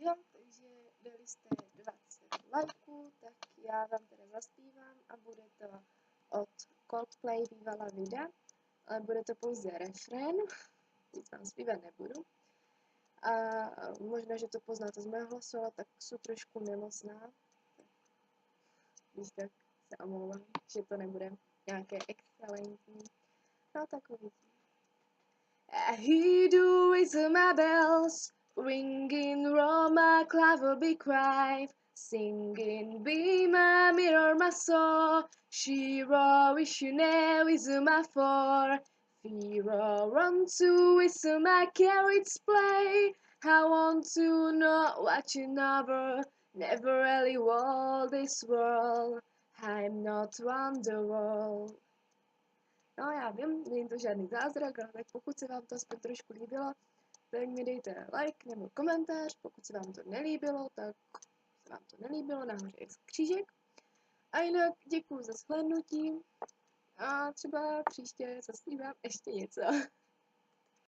Jo, takže dali jste 20 lajků, tak já vám teda zaspívám a bude to od Coldplay Viva la Vida, ale bude to pouze refrén, víc vám zpívat nebudu. A možná, že to poznáte z mého hlasu, ale tak jsou trošku nemocná. Když tak se omlouvám, že to nebude nějaké excelentní. No tak uvidím. I hear the whistle my bells ringing round my clavel be cried, singing be my mirror my soul, Shiro wishing whistle my for, Firo run to whistle my carrots play. I want to know what you never really walk this world. I'm not wonderful. No já vím, není to žádný zázrak, ale tak pokud se vám to aspoň trošku líbilo, tak mi dejte like nebo komentář, pokud se vám to nelíbilo, tak se vám to nelíbilo, nahoře je křížek. A jinak děkuju za shlédnutí a třeba příště zaspívám ještě něco.